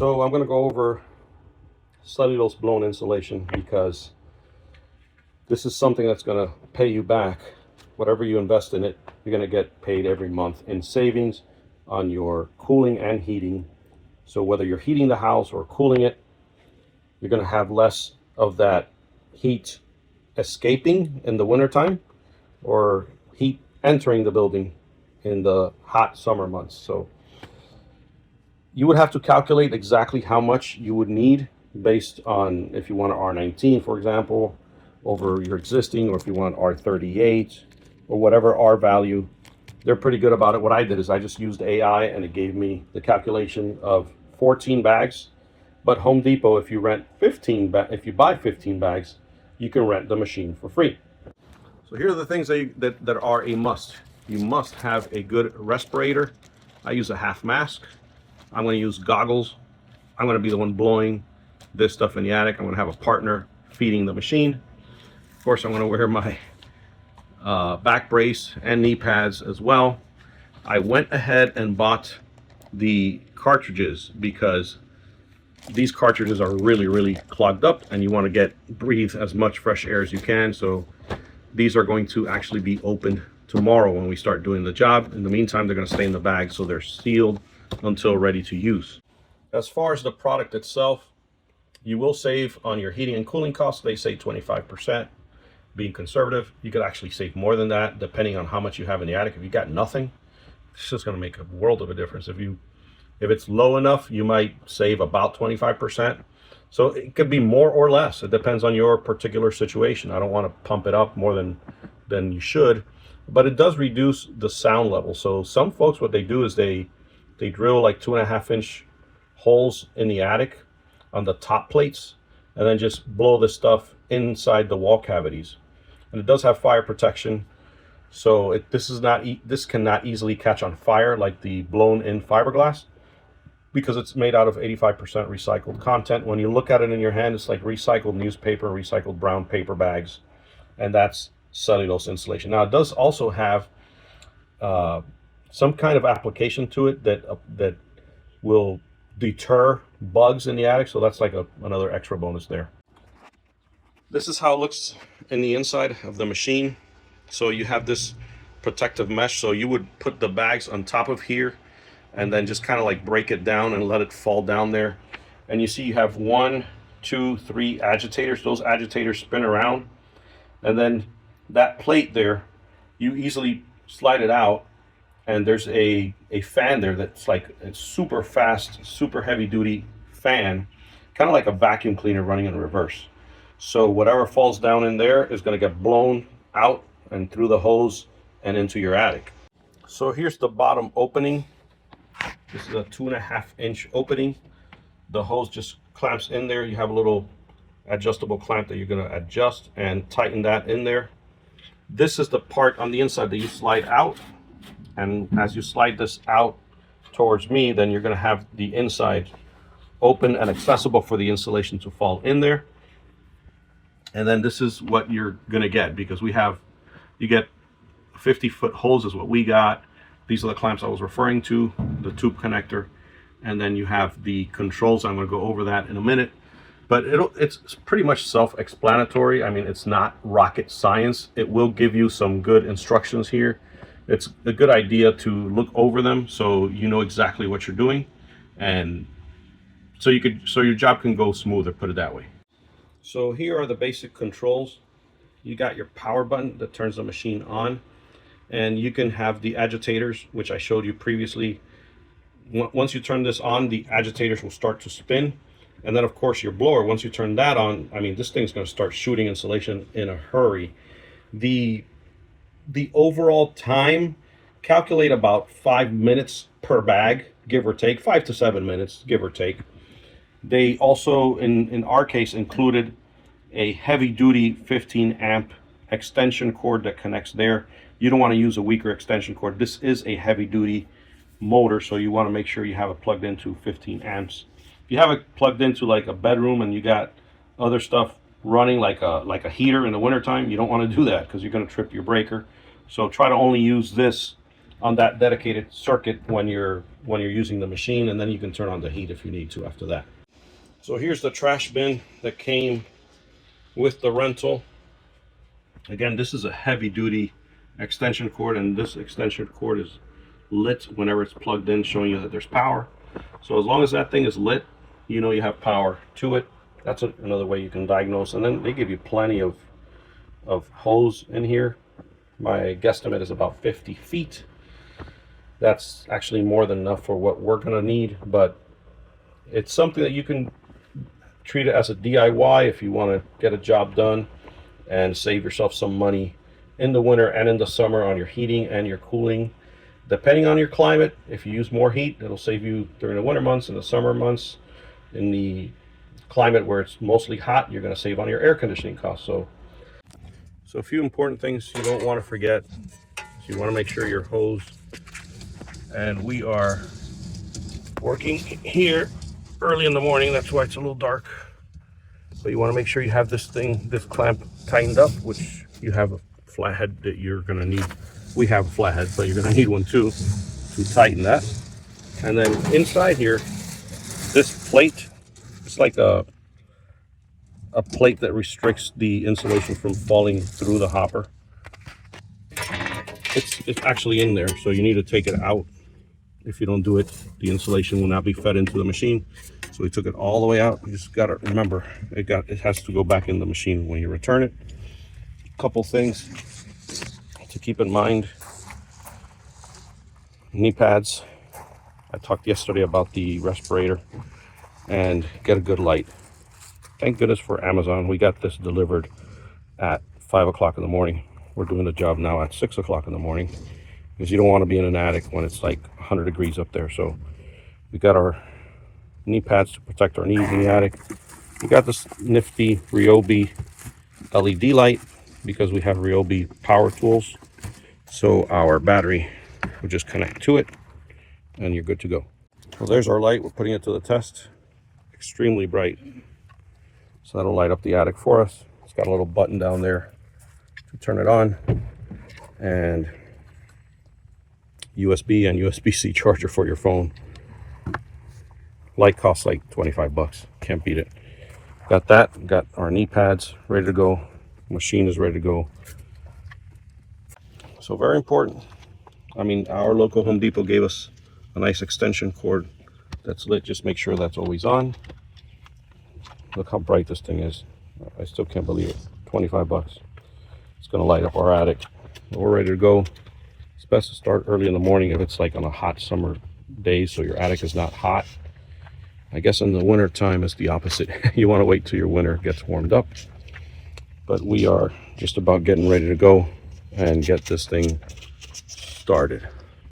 So I'm going to go over cellulose blown insulation because this is something that's going to pay you back. Whatever you invest in it, you're going to get paid every month in savings on your cooling and heating. So whether you're heating the house or cooling it, you're going to have less of that heat escaping in the wintertime or heat entering the building in the hot summer months. So you would have to calculate exactly how much you would need based on if you want an R19, for example, over your existing, or if you want R38 or whatever R value. They're pretty good about it. What I did is I just used AI and it gave me the calculation of 14 bags. But Home Depot, if you rent 15, if you buy 15 bags, you can rent the machine for free. So here are the things that are a must. You must have a good respirator. I use a half mask. I'm going to use goggles. I'm going to be the one blowing this stuff in the attic. I'm going to have a partner feeding the machine. Of course, I'm going to wear my back brace and knee pads as well. I went ahead and bought the cartridges because these cartridges are really clogged up and you want to breathe as much fresh air as you can. So these are going to actually be opened tomorrow when we start doing the job. In the meantime, they're going to stay in the bag so they're sealed until ready to use. As far as the product itself, you will save on your heating and cooling costs. They say 25%. Being conservative, you could actually save more than that depending on how much you have in the attic. If you got nothing, it's just going to make a world of a difference. If it's low enough, you might save about 25%. So it could be more or less. It depends on your particular situation. I don't want to pump it up more than you should, but it does reduce the sound level. So some folks, what they do is they drill like 2.5-inch holes in the attic on the top plates and then just blow this stuff inside the wall cavities. And it does have fire protection. So this cannot easily catch on fire like the blown in fiberglass because it's made out of 85% recycled content. When you look at it in your hand, it's like recycled newspaper, recycled brown paper bags, and that's cellulose insulation. Now it does also have some kind of application to it that will deter bugs in the attic. So that's like another extra bonus there. This is how it looks in the inside of the machine. So you have this protective mesh. So you would put the bags on top of here and then just kind of like break it down and let it fall down there. And you see you have 1, 2, 3 agitators. Those agitators spin around. And then that plate there, you easily slide it out. And there's a fan there that's like a super fast, super heavy duty fan, kind of like a vacuum cleaner running in reverse. So whatever falls down in there is going to get blown out and through the hose and into your attic. So here's the bottom opening. This is a 2.5-inch opening. The hose just clamps in there. You have a little adjustable clamp that you're going to adjust and tighten that in there. This is the part on the inside that you slide out. And as you slide this out towards me, then you're going to have the inside open and accessible for the insulation to fall in there. And then this is what you're going to get, because you get 50-foot holes is what we got. These are the clamps I was referring to, the tube connector. And then you have the controls. I'm going to go over that in a minute. But it's pretty much self-explanatory. I mean, it's not rocket science. It will give you some good instructions here. It's a good idea to look over them so you know exactly what you're doing, and so your job can go smoother, put it that way. So here are the basic controls. You got your power button that turns the machine on, and you can have the agitators, which I showed you previously. Once you turn this on, the agitators will start to spin, and then of course your blower, once you turn that on, I mean, this thing's going to start shooting insulation in a hurry. The overall time, calculate about 5 minutes per bag, give or take, 5 to 7 minutes, give or take. They also, in our case, included a heavy-duty 15-amp extension cord that connects there. You don't want to use a weaker extension cord. This is a heavy-duty motor, so you want to make sure you have it plugged into 15 amps. If you have it plugged into like a bedroom and you got other stuff running like a heater in the wintertime, you don't want to do that because you're going to trip your breaker. So try to only use this on that dedicated circuit when you're using the machine, and then you can turn on the heat if you need to after that. So here's the trash bin that came with the rental. Again, this is a heavy duty extension cord, and this extension cord is lit whenever it's plugged in, showing you that there's power. So as long as that thing is lit, you know you have power to it. That's another way you can diagnose. And then they give you plenty of hose in here. My guesstimate is about 50 feet. That's actually more than enough for what we're going to need, but it's something that you can treat it as a DIY if you want to get a job done and save yourself some money in the winter and in the summer on your heating and your cooling. Depending on your climate, if you use more heat, it'll save you during the winter months and the summer months. In the climate where it's mostly hot, you're going to save on your air conditioning costs. So a few important things you don't want to forget. So you want to make sure your hose, and we are working here early in the morning, that's why it's a little dark. But you want to make sure you have this clamp tightened up, which you have a flathead that you're going to need. We have a flathead, but you're going to need one too to tighten that. And then inside here, this plate, it's like a plate that restricts the insulation from falling through the hopper. It's actually in there, so you need to take it out. If you don't do it, the insulation will not be fed into the machine. So we took it all the way out. You just got to remember, it has to go back in the machine when you return it. A couple things to keep in mind. Knee pads. I talked yesterday about the respirator, and get a good light. Thank goodness for Amazon. We got this delivered at 5 o'clock in the morning. We're doing the job now at 6 o'clock in the morning, because you don't want to be in an attic when it's like 100 degrees up there. So we got our knee pads to protect our knees in the attic. We got this nifty Ryobi LED light because we have Ryobi power tools. So our battery will just connect to it and you're good to go. Well, there's our light. We're putting it to the test. Extremely bright. So that'll light up the attic for us. It's got a little button down there to turn it on, and USB and USB-C charger for your phone. Light costs like 25 bucks. Can't beat it. Got that. Got our knee pads ready to go. Machine is ready to go. So very important. I mean, our local Home Depot gave us a nice extension cord that's lit. Just make sure that's always on. Look how bright this thing is. I still can't believe it. 25 bucks. It's going to light up our attic. We're ready to go. It's best to start early in the morning if it's like on a hot summer day, so your attic is not hot. I guess in the winter time it's the opposite. You want to wait till your winter gets warmed up. But we are just about getting ready to go and get this thing started.